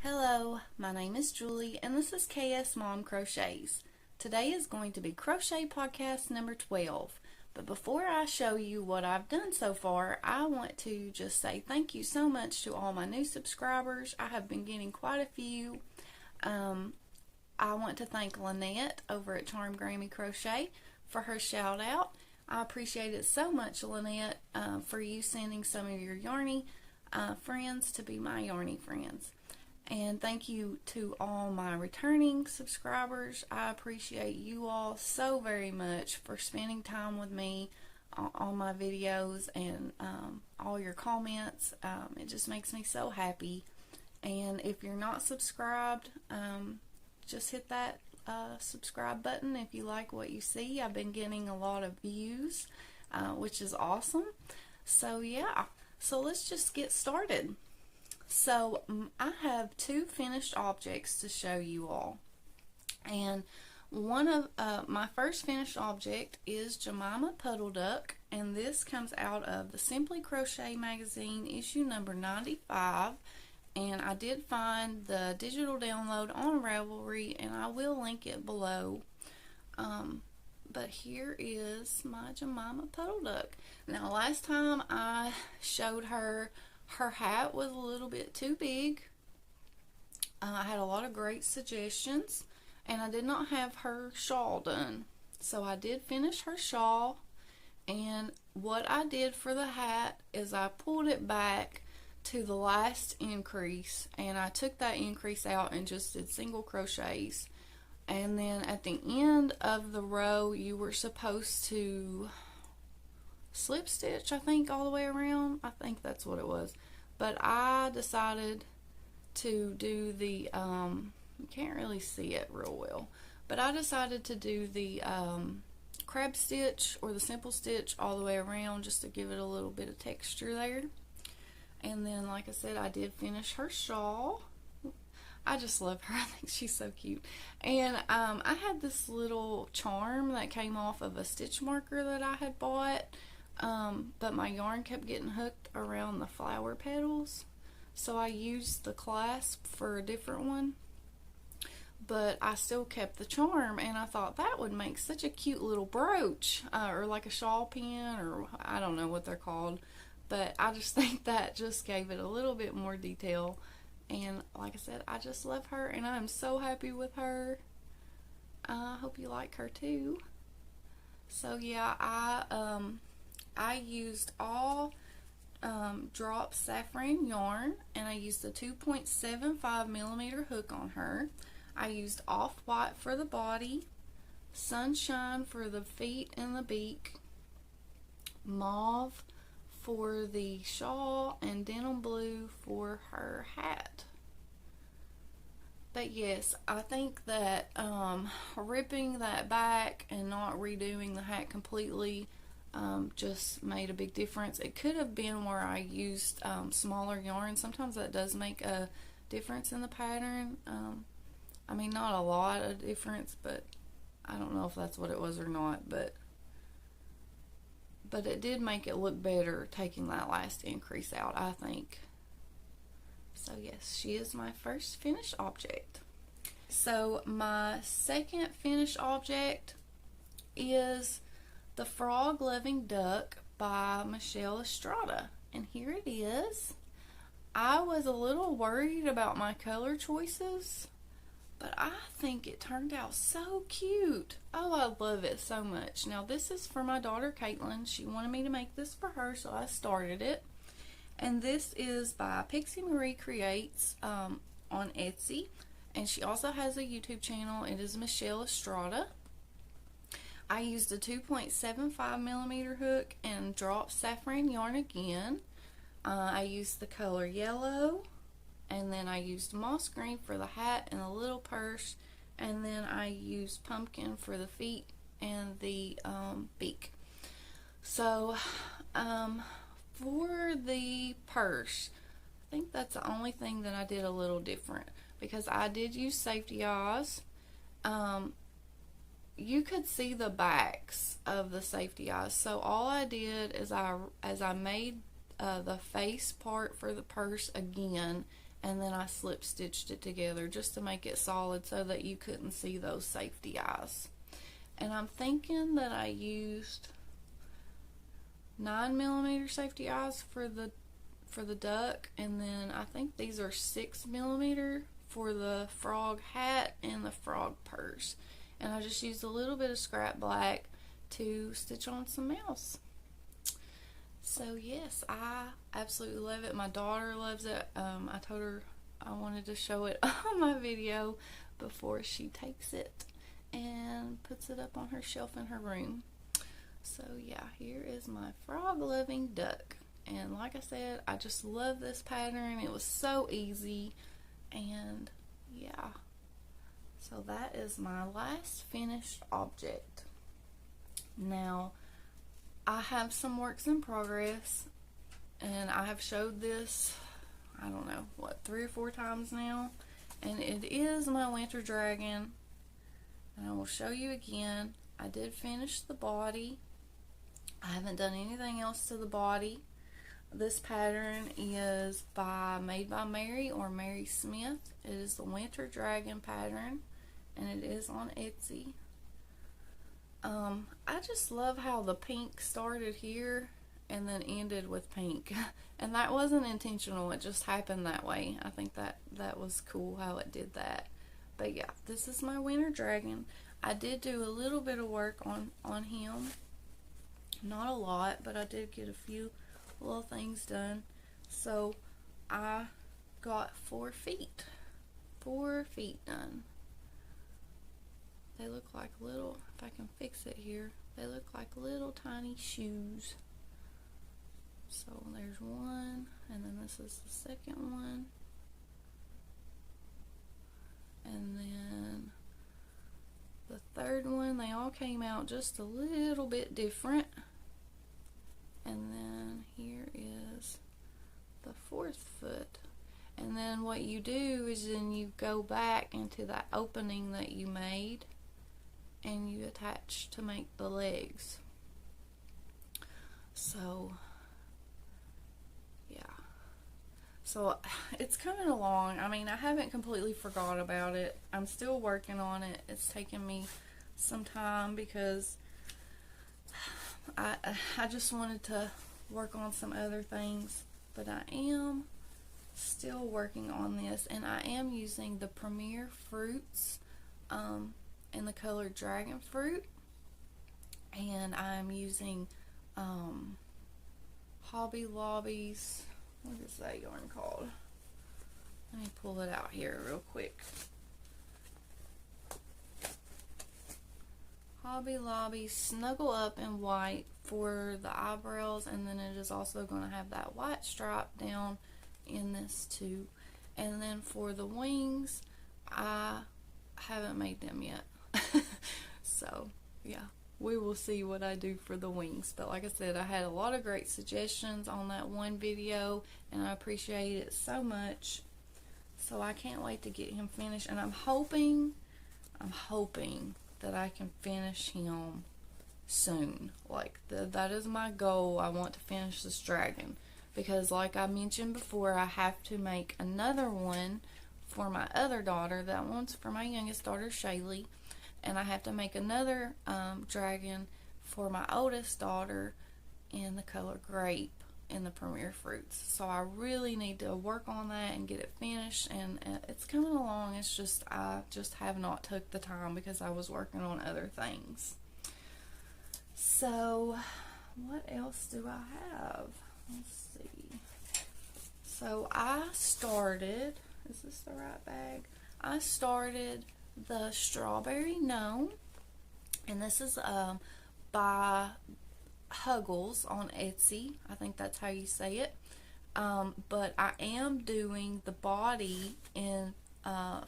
Hello, my name is Julie and this is KS Mom Crochets. Today is going to be Crochet Podcast number 12. But before I show you what I've done so far, I want to just say thank you so much to all my new subscribers. I have been getting quite a few. I want to thank Lynette over at Charm Grammy Crochet for her shout out. I appreciate it so much, Lynette, for you sending some of your yarny friends to be my yarny friends. And thank you to all my returning subscribers. I appreciate you all so very much for spending time with me on my videos and all your comments. It just makes me so happy. And if you're not subscribed, just hit that subscribe button if you like what you see. I've been getting a lot of views, which is awesome. So yeah, so let's just get started. So I have two finished objects to show you all, and one of my first finished object is Jemima Puddle-Duck, and this comes out of the Simply Crochet magazine issue number 95, and I did find the digital download on Ravelry and I will link it below. But here is my Jemima Puddle-Duck. Now last time I showed her hat was a little bit too big. I had a lot of great suggestions, and I did not have her shawl done. So I did finish her shawl, and what I did for the hat is I pulled it back to the last increase, and I took that increase out and just did single crochets. And then at the end of the row, you were supposed to slip stitch, I think, all the way around. I think that's what it was. But I decided to do the, you can't really see it real well, but I decided to do the crab stitch or the simple stitch all the way around just to give it a little bit of texture there. And then, like I said, I did finish her shawl. I just love her. I think she's so cute. And I had this little charm that came off of a stitch marker that I had bought. But my yarn kept getting hooked around the flower petals, so I used the clasp for a different one, but I still kept the charm, and I thought that would make such a cute little brooch, or like a shawl pin, or I don't know what they're called, but I just think that just gave it a little bit more detail. And like I said, I just love her and I'm so happy with her. I hope you like her too. So yeah, I used all drop saffron yarn, and I used the 2.75 millimeter hook on her. I used off-white for the body, sunshine for the feet and the beak, mauve for the shawl, and denim blue for her hat. But yes, I think that ripping that back and not redoing the hat completely just made a big difference. It could have been where I used smaller yarn. Sometimes that does make a difference in the pattern. I mean, not a lot of difference, but I don't know if that's what it was or not, but it did make it look better taking that last increase out, I think. So yes, she is my first finished object. So my second finished object is The Frog Loving Duck by Michelle Estrada, and here it is. I was a little worried about my color choices, but I think it turned out so cute. Oh, I love it so much. Now this is for my daughter Caitlin. She wanted me to make this for her, so I started it. And this is by Pixie Marie Creates on Etsy, and she also has a YouTube channel. It is Michelle Estrada. I used a 2.75 millimeter hook and dropped saffron yarn again. I used the color yellow, and then I used moss green for the hat and the little purse, and then I used pumpkin for the feet and the beak. So for the purse, I think that's the only thing that I did a little different, because I did use safety eyes. You could see the backs of the safety eyes, so all I did is I made the face part for the purse again, and then I slip stitched it together just to make it solid so that you couldn't see those safety eyes. And I'm thinking that I used 9mm safety eyes for the duck, and then I think these are 6mm for the frog hat and the frog purse. And I just used a little bit of scrap black to stitch on some mouse. So yes, I absolutely love it. My daughter loves it. I told her I wanted to show it on my video before she takes it and puts it up on her shelf in her room. So yeah, here is my frog loving duck. And like I said, I just love this pattern. It was so easy. And yeah, so that is my last finished object. Now, I have some works in progress, and I have showed this, I don't know, what, 3 or 4 times now. And it is my winter dragon. And I will show you again. I did finish the body. I haven't done anything else to the body. This pattern is Made by Mary or Mary Smith. It is the Winter Dragon pattern, and it is on Etsy. I just love how the pink started here and then ended with pink. And that wasn't intentional, it just happened that way. I think that was cool how it did that. But yeah, this is my Winter Dragon. I did do a little bit of work on him. Not a lot, but I did get a few little things done. So I got 4 feet. 4 feet done. They look like little, if I can fix it here, they look like little tiny shoes. So there's one, and then this is the second one. And then the third one, they all came out just a little bit different. And then here is the 4th foot. And then what you do is then you go back into that opening that you made and you attach to make the legs. So yeah, so it's coming along. I mean, I haven't completely forgot about it. I'm still working on it. It's taken me some time because I just wanted to work on some other things, but I am still working on this, and I am using the Premier Fruits in the color Dragon Fruit, and I'm using Hobby Lobby's, what is that yarn called? Let me pull it out here real quick. Hobby Lobby Snuggle Up in White for the eyebrows, and then it is also going to have that white stripe down in this too. And then for the wings, I haven't made them yet. So yeah, we will see what I do for the wings. But like I said, I had a lot of great suggestions on that one video, and I appreciate it so much. So I can't wait to get him finished, and I'm hoping that I can finish him soon. Like that is my goal. I want to finish this dragon because, like I mentioned before, I have to make another one for my other daughter. That one's for my youngest daughter, Shaylee, and I have to make another dragon for my oldest daughter in the color grape in the Premier Fruits. So I really need to work on that and get it finished, and it's coming along. It's just I just have not took the time because I was working on other things. So what else do I have? Let's see. So I started, is this the right bag? I started the Strawberry Gnome, and this is by Hugles on Etsy. I think that's how you say it. But I am doing the body in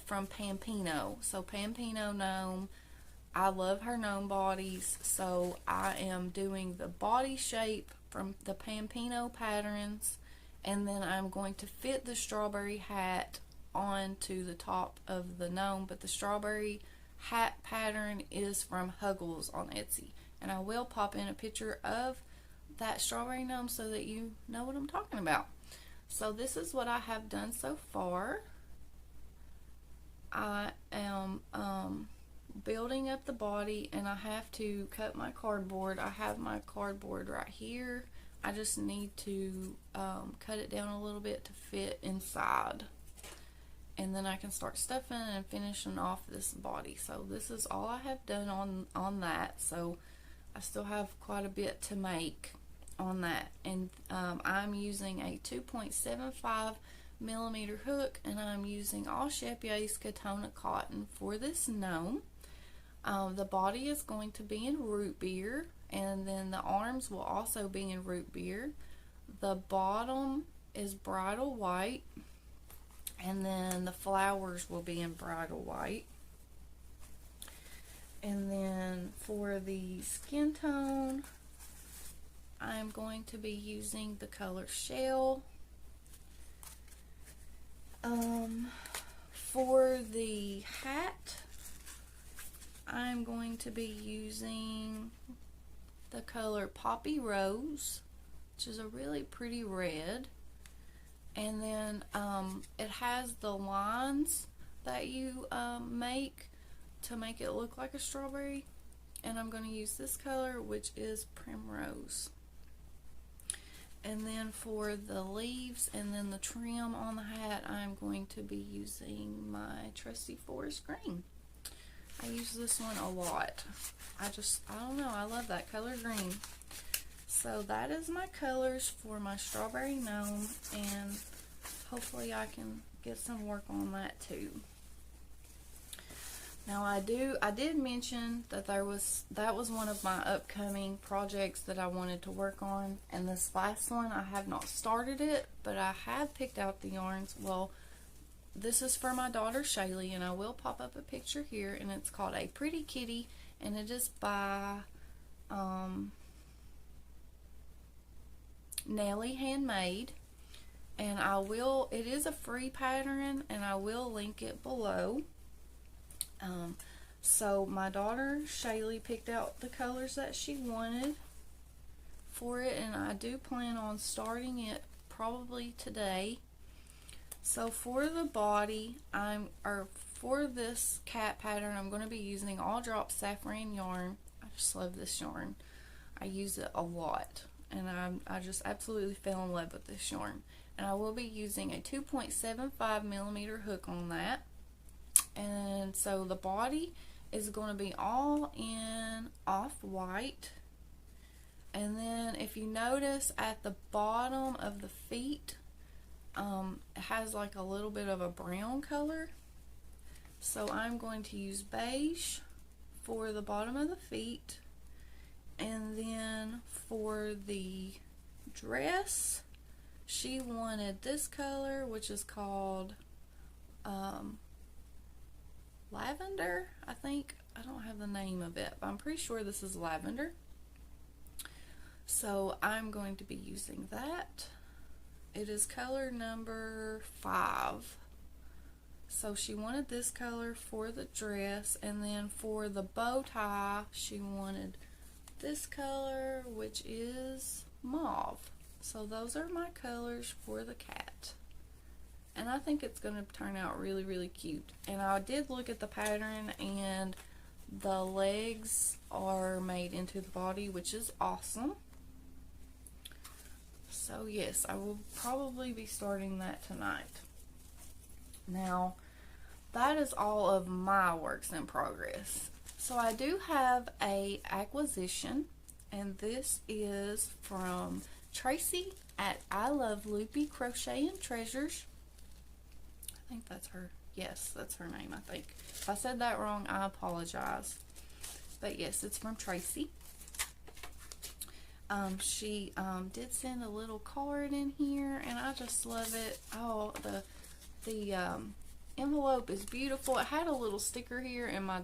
from Pampino. So Pampino Gnome, I love her gnome bodies, so I am doing the body shape from the Pampino patterns, and then I'm going to fit the strawberry hat onto the top of the gnome. But the strawberry hat pattern is from Hugles on Etsy, and I will pop in a picture of that strawberry gnome so that you know what I'm talking about. So this is what I have done so far. I am building up the body, and I have to cut my cardboard. I have my cardboard right here. I just need to cut it down a little bit to fit inside, and then I can start stuffing and finishing off this body. So this is all I have done on that. So I still have quite a bit to make on that, and I'm using a 2.75 millimeter hook, and I'm using all Chapier's Katona cotton for this gnome. The body is going to be in root beer, and then the arms will also be in root beer. The bottom is bridal white, and then the flowers will be in bridal white. And then for the skin tone, I'm going to be using the color Shell. For the hat, I'm going to be using the color Poppy Rose, which is a really pretty red. And then it has the lines that you make to make it look like a strawberry. And I'm going to use this color, which is Primrose. And then for the leaves and then the trim on the hat, I'm going to be using my trusty forest green. I use this one a lot. I don't know, I love that color green. So that is my colors for my strawberry gnome, and hopefully I can get some work on that too. Now I did mention that that was one of my upcoming projects that I wanted to work on, and this last one I have not started it, but I have picked out the yarns. Well, this is for my daughter Shaylee, and I will pop up a picture here, and it's called A Pretty Kitty, and it is by Nelly Handmade, and it is a free pattern, and I will link it below. So my daughter Shaylee picked out the colors that she wanted for it, and I do plan on starting it probably today. So for the body, for this cat pattern, I'm going to be using all drop saffron yarn. I just love this yarn. I use it a lot, and I just absolutely fell in love with this yarn. And I will be using a 2.75 millimeter hook on that. And so the body is going to be all in off-white. And then if you notice at the bottom of the feet, it has like a little bit of a brown color. So I'm going to use beige for the bottom of the feet. And then for the dress, she wanted this color, which is called lavender, I think. I don't have the name of it, but I'm pretty sure this is lavender. So I'm going to be using that. It is color number 5. So she wanted this color for the dress, and then for the bow tie, she wanted this color, which is mauve. So those are my colors for the cat. And I think it's going to turn out really, really cute. And I did look at the pattern, and the legs are made into the body, which is awesome. So yes, I will probably be starting that tonight. Now, that is all of my works in progress. So I do have a acquisition, and this is from Traci at I Love Loopy Crochet and Treasures. I think that's her. Yes, that's her name, I think. If I said that wrong, I apologize. But yes, it's from Traci. She did send a little card in here, and I just love it. Oh, the envelope is beautiful. It had a little sticker here, and my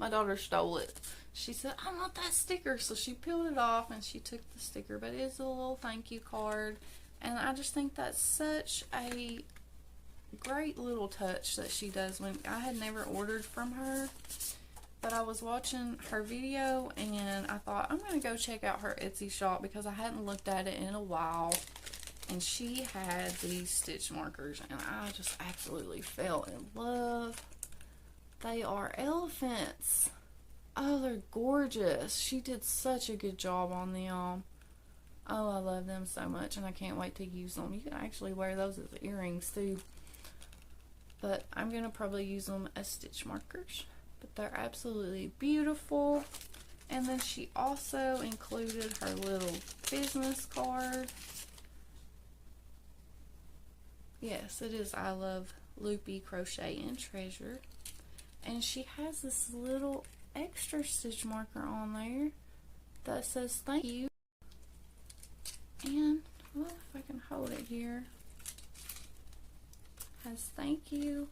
daughter stole it. She said, "I want that sticker," so she peeled it off and she took the sticker. But it is a little thank you card, and I just think that's such a great little touch that she does. When I had never ordered from her, but I was watching her video, and I thought, I'm going to go check out her Etsy shop because I hadn't looked at it in a while. and she had these stitch markers, and I just absolutely fell in love. They are elephants. Oh, they're gorgeous. She did such a good job on them. Oh, I love them so much, and I can't wait to use them. You can actually wear those as earrings too, but I'm going to probably use them as stitch markers. But they're absolutely beautiful. And then she also included her little business card. Yes, it is I Love Loopy Crochet and Treasure. And she has this little extra stitch marker on there that says thank you. And, well, if I can hold it here, has thank you,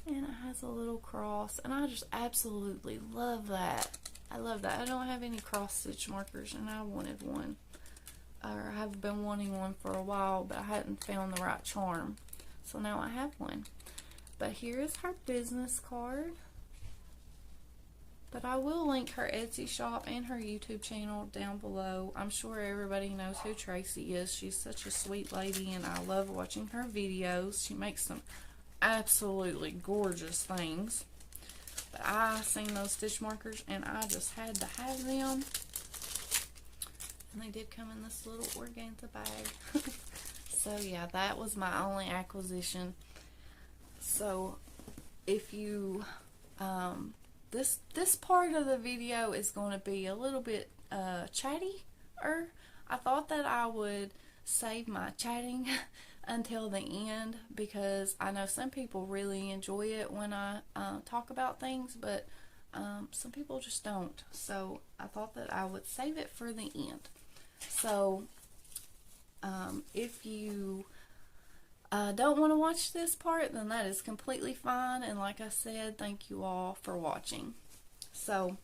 and it has a little cross, and I just absolutely love that. I love that. I don't have any cross stitch markers, and I wanted one, or I have been wanting one for a while, but I hadn't found the right charm, so now I have one. But here is her business card. But I will link her Etsy shop and her YouTube channel down below. I'm sure everybody knows who Traci is. She's such a sweet lady, and I love watching her videos. She makes some absolutely gorgeous things. But I seen those stitch markers, and I just had to have them. And they did come in this little organza bag. So yeah, that was my only acquisition. So if you... This part of the video is going to be a little bit chatty-er. I thought that I would save my chatting until the end, because I know some people really enjoy it when I talk about things, but some people just don't. So I thought that I would save it for the end. So if you don't want to watch this part, then that is completely fine. And like I said, thank you all for watching. So,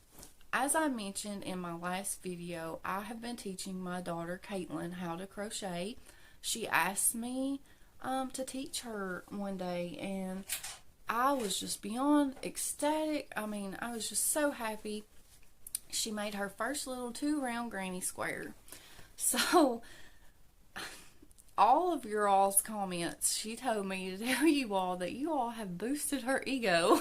as I mentioned in my last video, I have been teaching my daughter Caitlin how to crochet. She asked me to teach her one day, and I was just beyond ecstatic. I mean, I was just so happy. She made her first little 2-round granny square. So, all of your all's comments, she told me to tell you all that you all have boosted her ego.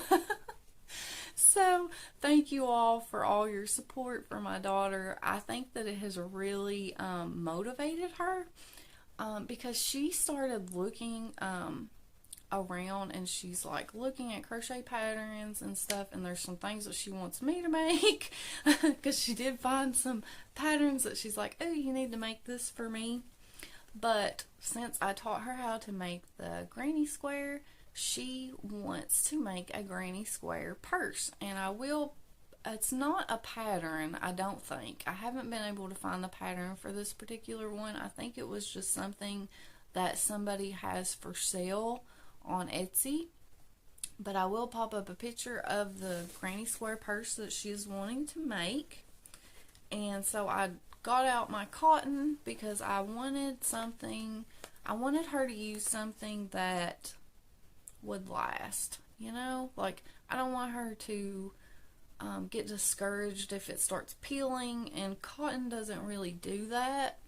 So, thank you all for all your support for my daughter. I think that it has really motivated her, because she started looking around, and she's like looking at crochet patterns and stuff, and there's some things that she wants me to make, because she did find some patterns that she's like, oh, you need to make this for me. But since I taught her how to make the granny square, she wants to make a granny square purse. And I will, it's not a pattern, I don't think. I haven't been able to find the pattern for this particular one. I think it was just something that somebody has for sale on Etsy. But I will pop up a picture of the granny square purse that she's wanting to make. And so I got out my cotton because I wanted something, I wanted her to use something that would last, you know, like I don't want her to get discouraged if it starts peeling, and cotton doesn't really do that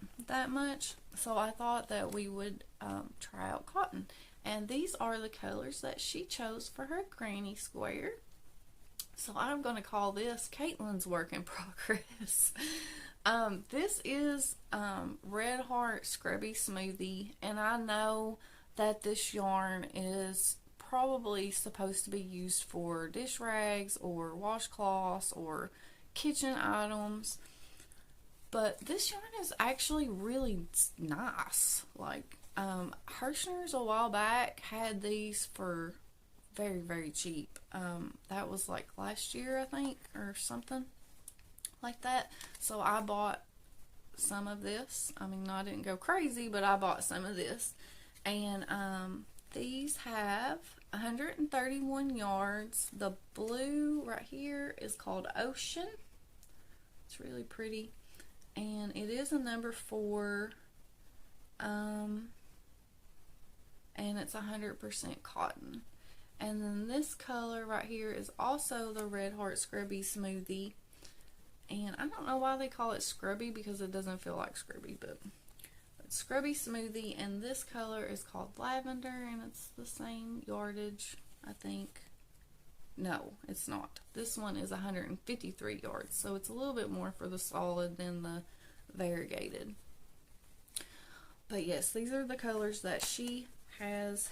much. So I thought that we would try out cotton, and these are the colors that she chose for her granny square. So I'm going to call this Caitlin's work in progress. This is Red Heart Scrubby Smoothie, and I know that this yarn is probably supposed to be used for dish rags or washcloths or kitchen items, but this yarn is actually really nice. Like, Hirschner's a while back had these for very, very cheap. That was like last year, I think, or something like that. So I bought some of this. I mean, I didn't go crazy, but I bought some of this. And these have 131 yards. The blue right here is called Ocean. It's really pretty. And it is a number 4. And it's 100% cotton. And then this color right here is also the Red Heart Scrubby Smoothie. And I don't know why they call it scrubby, because it doesn't feel like scrubby, but Scrubby Smoothie, and this color is called Lavender, and it's the same yardage, I think. No, it's not. This one is 153 yards, so it's a little bit more for the solid than the variegated. But yes, these are the colors that she has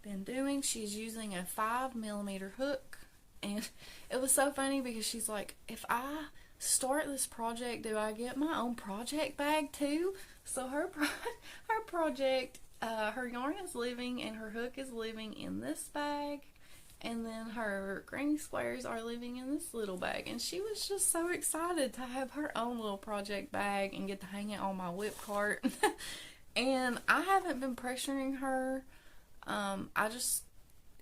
been doing. She's using a 5mm hook, and it was so funny because she's like, if I start this project, do I get my own project bag too? So her project, her yarn is living and her hook is living in this bag, and then her granny squares are living in this little bag. And she was just so excited to have her own little project bag and get to hang it on my whip cart. And I haven't been pressuring her.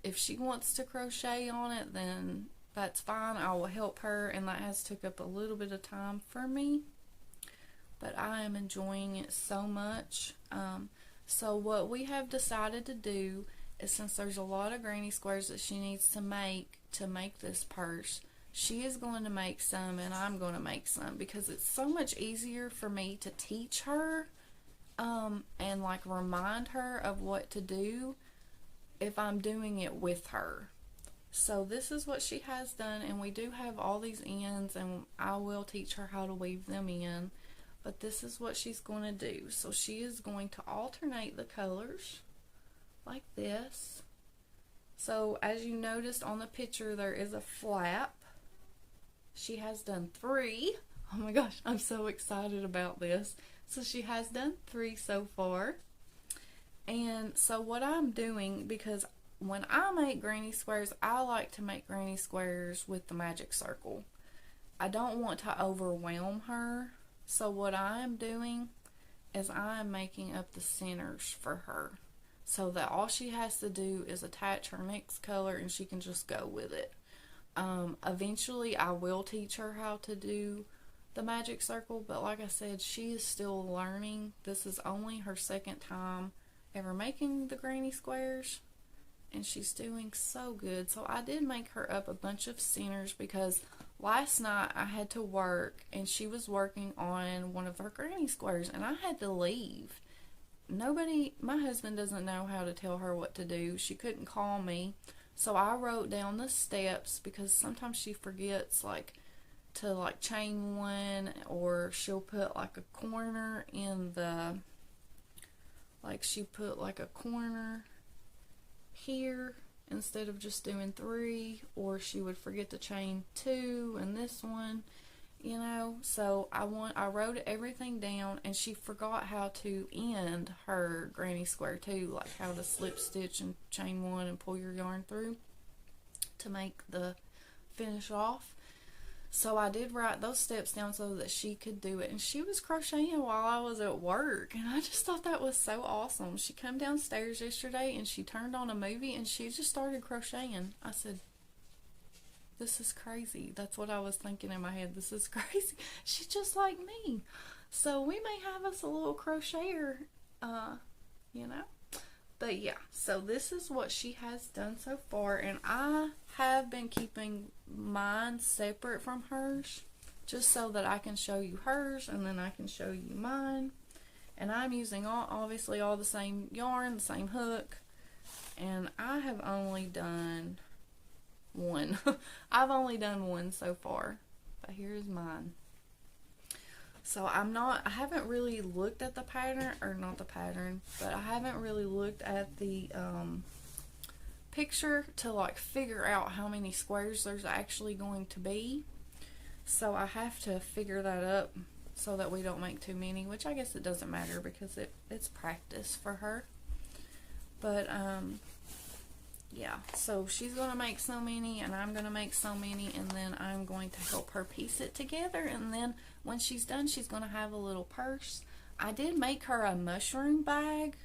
If she wants to crochet on it, then that's fine. I will help her, and that has took up a little bit of time for me. But I am enjoying it so much. So what we have decided to do is, since there's a lot of granny squares that she needs to make this purse, she is going to make some and I'm going to make some, because it's so much easier for me to teach her and like remind her of what to do if I'm doing it with her. So this is what she has done, and we do have all these ends, and I will teach her how to weave them in, but this is what she's going to do. So she is going to alternate the colors like this. So as you noticed on the picture, there is a flap. She has done 3. Oh my gosh, I'm so excited about this. So she has done 3 so far. And so what I'm doing, because when I make granny squares, I like to make granny squares with the magic circle. I don't want to overwhelm her. So what I'm doing is I'm making up the centers for her, so that all she has to do is attach her next color and she can just go with it. Eventually I will teach her how to do the magic circle, but like I said, she is still learning. This is only her second time ever making the granny squares, and she's doing so good. So I did make her up a bunch of centers because last night I had to work and she was working on one of her granny squares and I had to leave. My husband doesn't know how to tell her what to do. She couldn't call me, so I wrote down the steps, because sometimes she forgets to chain one, or she'll put like a corner in the, she put like a corner here instead of just doing 3, or she would forget to chain 2 and this one, so I wrote everything down, and she forgot how to end her granny square too, like how to slip stitch and chain 1 and pull your yarn through to make the finish off. So I did write those steps down so that she could do it, and she was crocheting while I was at work, and I just thought that was so awesome. She came downstairs yesterday and she turned on a movie and she just started crocheting. I said, this is crazy. That's what I was thinking in my head. This is crazy. She's just like me. So we may have us a little crocheter, But yeah, so this is what she has done so far, and I have been keeping mine separate from hers, just so that I can show you hers and then I can show you mine. And I'm using obviously all the same yarn, the same hook, and I have only done 1. I've only done 1 so far, but here's mine. So I haven't really looked at the pattern, or not the pattern, but I haven't really looked at the picture to figure out how many squares there's actually going to be. So I have to figure that up so that we don't make too many, which I guess it doesn't matter because it's practice for her. But yeah, so she's going to make so many and I'm going to make so many, and then I'm going to help her piece it together, and then when she's done, she's going to have a little purse. I did make her a mushroom bag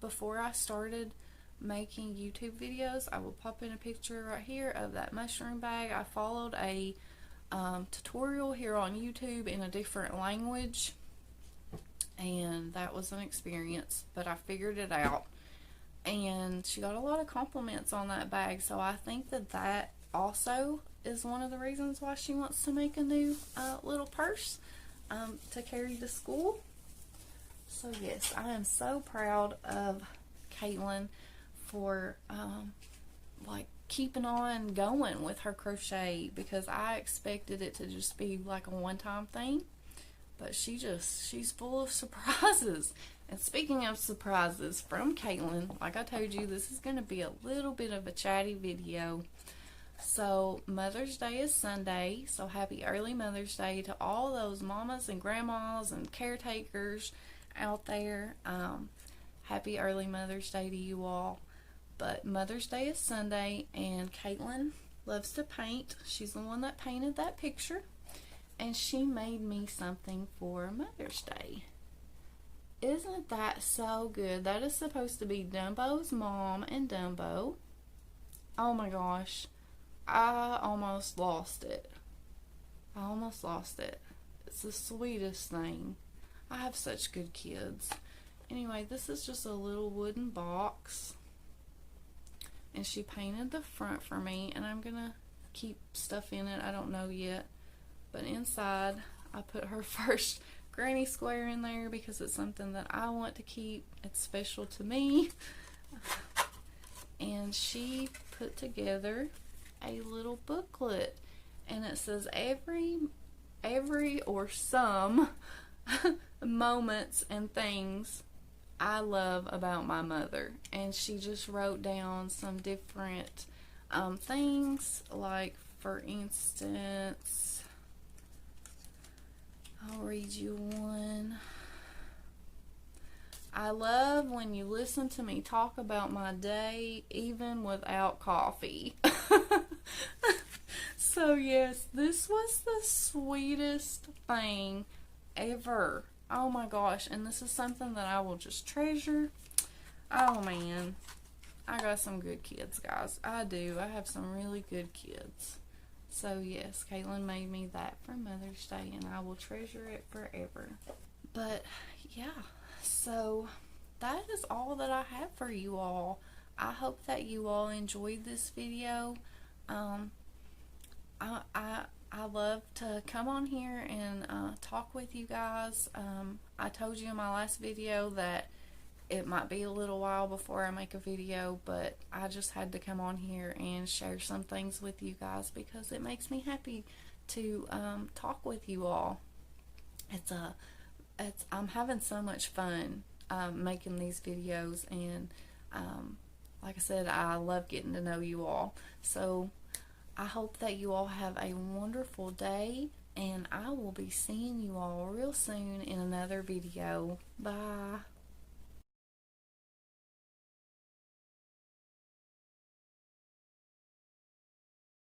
before I started making YouTube videos. I will pop in a picture right here of that mushroom bag. I followed a tutorial here on YouTube in a different language, and that was an experience, but I figured it out. And she got a lot of compliments on that bag, so I think that also is one of the reasons why she wants to make a new little purse to carry to school. So yes, I am so proud of Caitlin for like keeping on going with her crochet, because I expected it to just be like a one-time thing, but she's full of surprises. And speaking of surprises from Caitlin, like I told you, this is going to be a little bit of a chatty video. So Mother's Day is Sunday, so happy early Mother's Day to all those mamas and grandmas and caretakers out there. Happy early Mother's Day to you all. But Mother's Day is Sunday, and Caitlin loves to paint. She's the one that painted that picture, and she made me something for Mother's Day. Isn't that so good? That is supposed to be Dumbo's mom and Dumbo. Oh my gosh, I almost lost it. It's the sweetest thing. I have such good kids. Anyway, this is just a little wooden box, and she painted the front for me, and I'm gonna keep stuff in it. I don't know yet, but inside I put her first granny square in there because it's something that I want to keep. It's special to me. And she put together a little booklet, and it says every or some moments and things I love about my mother. And she just wrote down some different things, like for instance, I'll read you one. I love when you listen to me talk about my day even without coffee. So yes, this was the sweetest thing ever. Oh my gosh, and this is something that I will just treasure. Oh man, I got some good kids, guys. I do. I have some really good kids. So yes, Caitlin made me that for Mother's Day, and I will treasure it forever. But yeah, so that is all that I have for you all. I hope that you all enjoyed this video. I love to come on here and talk with you guys. I told you in my last video that it might be a little while before I make a video, but I just had to come on here and share some things with you guys because it makes me happy to talk with you all. I'm having so much fun making these videos, and like I said, I love getting to know you all. So I hope that you all have a wonderful day, and I will be seeing you all real soon in another video. Bye.